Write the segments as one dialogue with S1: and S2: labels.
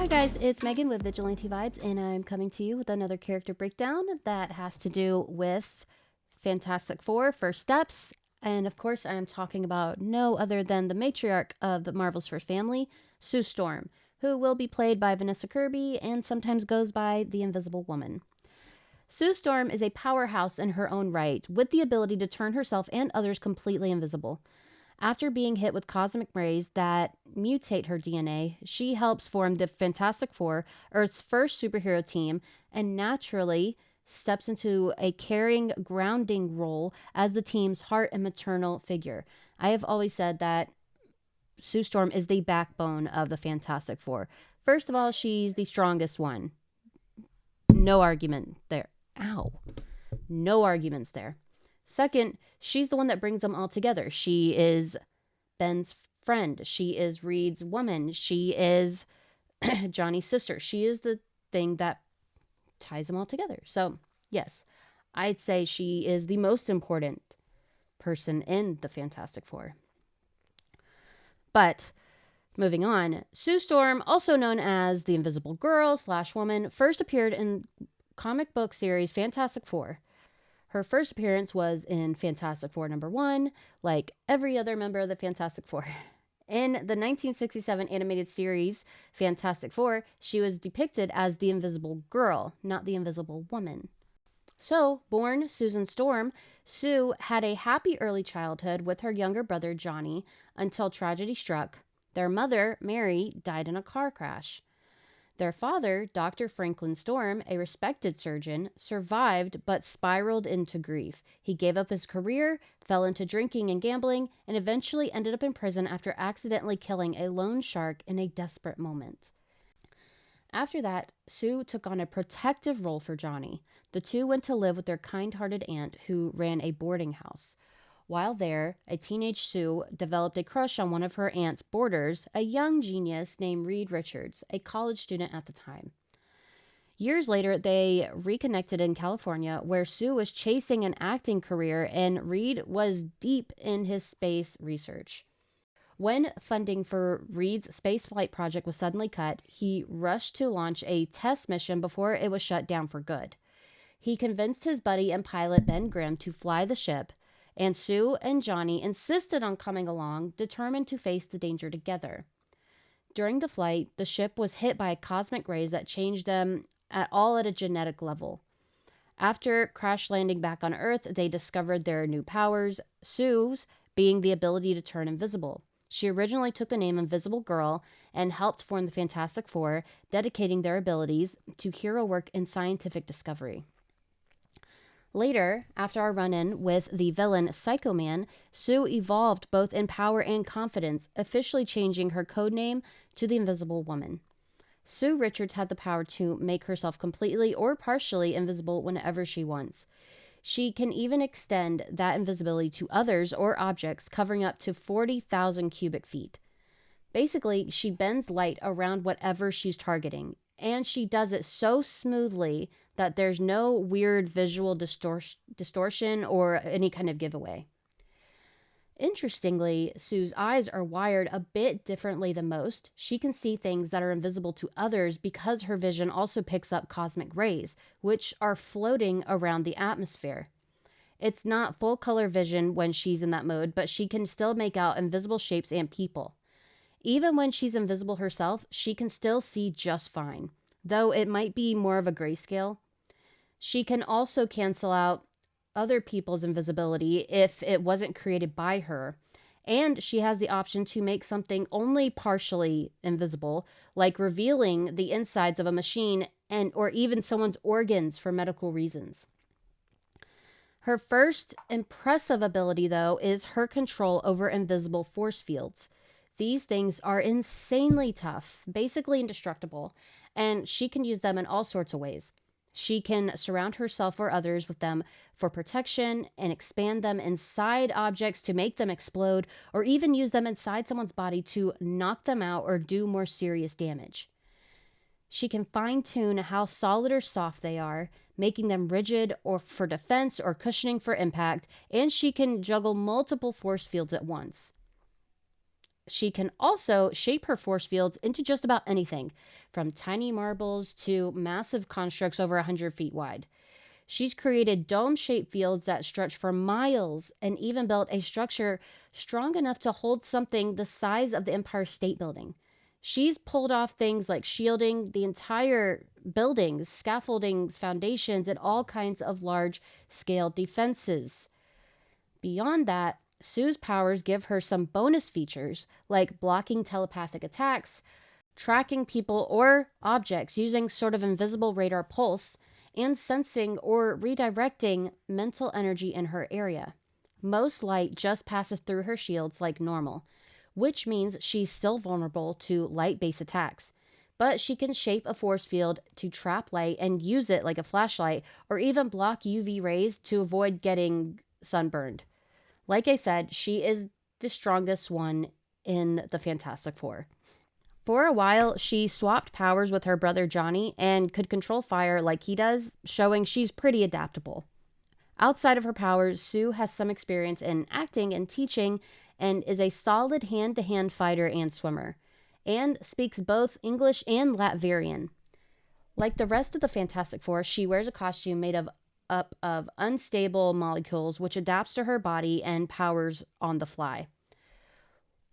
S1: Hi guys, it's Megan with Vigilante Vibes, and I'm coming to you with another character breakdown that has to do with Fantastic Four First Steps. And of course, I am talking about no other than the matriarch of the Marvel's First Family, Sue Storm, who will be played by Vanessa Kirby and sometimes goes by the Invisible Woman. Sue Storm is a powerhouse in her own right, with the ability to turn herself and others completely invisible. After being hit with cosmic rays that mutate her DNA, she helps form the Fantastic Four, Earth's first superhero team, and naturally steps into a caring, grounding role as the team's heart and maternal figure. I have always said that Sue Storm is the backbone of the Fantastic Four. First of all, she's the strongest one. No argument there. Ow. No arguments there. Second, she's the one that brings them all together. She is Ben's friend. She is Reed's woman. She is Johnny's sister. She is the thing that ties them all together. So, yes, I'd say she is the most important person in the Fantastic Four. But moving on, Sue Storm, also known as the Invisible Girl / Woman, first appeared in comic book series Fantastic Four. Her first appearance was in Fantastic Four #1, like every other member of the Fantastic Four. In the 1967 animated series Fantastic Four, she was depicted as the Invisible Girl, not the Invisible Woman. So, born Susan Storm, Sue had a happy early childhood with her younger brother Johnny until tragedy struck. Their mother, Mary, died in a car crash. Their father, Dr. Franklin Storm, a respected surgeon, survived but spiraled into grief. He gave up his career, fell into drinking and gambling, and eventually ended up in prison after accidentally killing a loan shark in a desperate moment. After that, Sue took on a protective role for Johnny. The two went to live with their kind-hearted aunt who ran a boarding house. While there, a teenage Sue developed a crush on one of her aunt's boarders, a young genius named Reed Richards, a college student at the time. Years later, they reconnected in California, where Sue was chasing an acting career and Reed was deep in his space research. When funding for Reed's spaceflight project was suddenly cut, he rushed to launch a test mission before it was shut down for good. He convinced his buddy and pilot Ben Grimm to fly the ship, and Sue and Johnny insisted on coming along, determined to face the danger together. During the flight, the ship was hit by cosmic rays that changed them at a genetic level. After crash landing back on Earth, they discovered their new powers, Sue's being the ability to turn invisible. She originally took the name Invisible Girl and helped form the Fantastic Four, dedicating their abilities to hero work and scientific discovery. Later, after our run-in with the villain Psycho Man, Sue evolved both in power and confidence, officially changing her codename to the Invisible Woman. Sue Richards had the power to make herself completely or partially invisible whenever she wants. She can even extend that invisibility to others or objects, covering up to 40,000 cubic feet. Basically, she bends light around whatever she's targeting, and she does it so smoothly that there's no weird visual distortion or any kind of giveaway. Interestingly, Sue's eyes are wired a bit differently than most. She can see things that are invisible to others because her vision also picks up cosmic rays, which are floating around the atmosphere. It's not full color vision when she's in that mode, but she can still make out invisible shapes and people. Even when she's invisible herself, she can still see just fine, though it might be more of a grayscale. She can also cancel out other people's invisibility if it wasn't created by her. And she has the option to make something only partially invisible, like revealing the insides of a machine or even someone's organs for medical reasons. Her first impressive ability, though, is her control over invisible force fields. These things are insanely tough, basically indestructible, and she can use them in all sorts of ways. She can surround herself or others with them for protection and expand them inside objects to make them explode, or even use them inside someone's body to knock them out or do more serious damage. She can fine-tune how solid or soft they are, making them rigid or for defense or cushioning for impact, and she can juggle multiple force fields at once. She can also shape her force fields into just about anything, from tiny marbles to massive constructs over 100 feet wide. She's created dome-shaped fields that stretch for miles and even built a structure strong enough to hold something the size of the Empire State Building. She's pulled off things like shielding the entire buildings, scaffoldings, foundations, and all kinds of large-scale defenses. Beyond that, Sue's powers give her some bonus features like blocking telepathic attacks, tracking people or objects using sort of invisible radar pulse, and sensing or redirecting mental energy in her area. Most light just passes through her shields like normal, which means she's still vulnerable to light-based attacks. But she can shape a force field to trap light and use it like a flashlight, or even block UV rays to avoid getting sunburned. Like I said, she is the strongest one in the Fantastic Four. For a while, she swapped powers with her brother Johnny and could control fire like he does, showing she's pretty adaptable. Outside of her powers, Sue has some experience in acting and teaching and is a solid hand-to-hand fighter and swimmer, and speaks both English and Latvian. Like the rest of the Fantastic Four, she wears a costume made up of unstable molecules which adapts to her body and powers on the fly.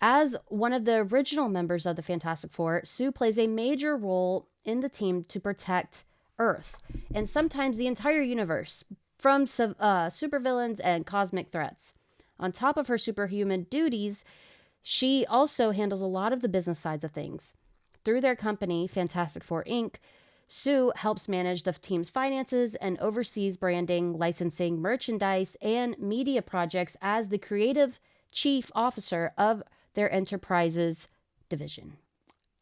S1: As one of the original members of the Fantastic Four, Sue plays a major role in the team to protect Earth, and sometimes the entire universe, from supervillains and cosmic threats. On top of her superhuman duties, she also handles a lot of the business sides of things. Through their company, Fantastic Four Inc., Sue helps manage the team's finances and oversees branding, licensing, merchandise, and media projects as the creative chief officer of their enterprises division.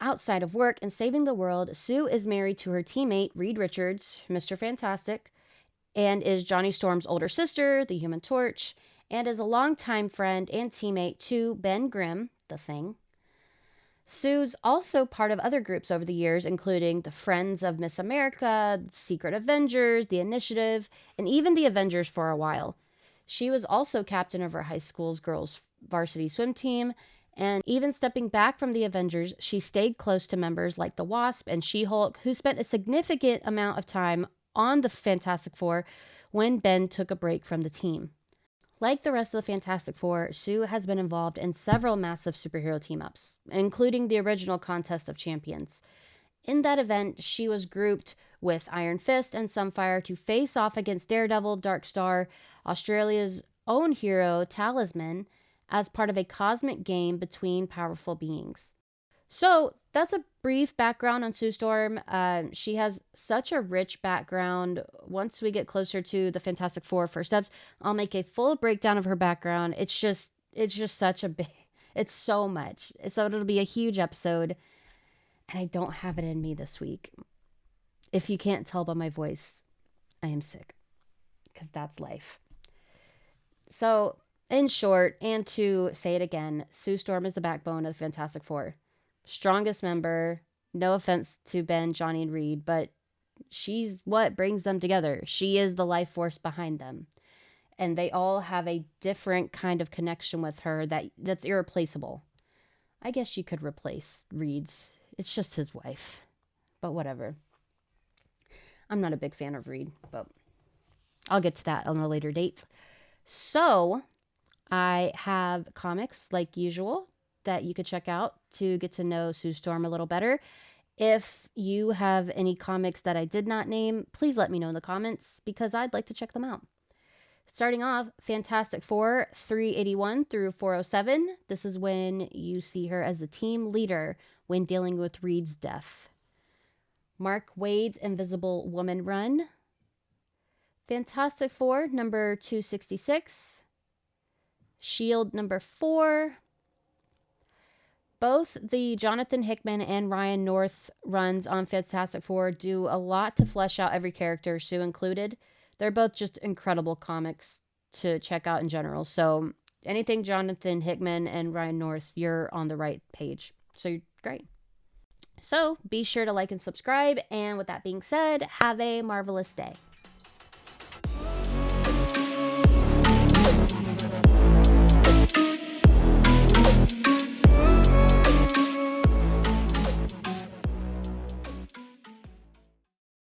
S1: Outside of work and saving the world, Sue is married to her teammate, Reed Richards, Mr. Fantastic, and is Johnny Storm's older sister, the Human Torch, and is a longtime friend and teammate to Ben Grimm, the Thing. Sue's also part of other groups over the years, including the Friends of Miss America, Secret Avengers, the Initiative, and even the Avengers for a while. She was also captain of her high school's girls' varsity swim team, and even stepping back from the Avengers, she stayed close to members like the Wasp and She-Hulk, who spent a significant amount of time on the Fantastic Four when Ben took a break from the team. Like the rest of the Fantastic Four, Sue has been involved in several massive superhero team-ups, including the original Contest of Champions. In that event, she was grouped with Iron Fist and Sunfire to face off against Daredevil, Darkstar, Australia's own hero, Talisman, as part of a cosmic game between powerful beings. So that's a brief background on Sue Storm. She has such a rich background. Once we get closer to the Fantastic Four First Steps, I'll make a full breakdown of her background. It's just such a big, it's so much. So it'll be a huge episode, and I don't have it in me this week. If you can't tell by my voice, I am sick, because that's life. So, in short, and to say it again, Sue Storm is the backbone of the Fantastic Four. Strongest member. No offense to Ben, Johnny, and Reed, but she's what brings them together. She is the life force behind them. And they all have a different kind of connection with her that's irreplaceable. I guess you could replace Reed's. It's just his wife. But whatever. I'm not a big fan of Reed, but I'll get to that on a later date. So, I have comics, like usual, that you could check out to get to know Sue Storm a little better. If you have any comics that I did not name, please let me know in the comments, because I'd like to check them out. Starting off, Fantastic Four 381 through 407. This is when you see her as the team leader when dealing with Reed's death. Mark Waid's Invisible Woman run. Fantastic Four number 266. Shield number 4. Both the Jonathan Hickman and Ryan North runs on Fantastic Four do a lot to flesh out every character, Sue included. They're both just incredible comics to check out in general. So anything Jonathan Hickman and Ryan North, you're on the right page. So you're great. So be sure to like and subscribe. And with that being said, have a marvelous day.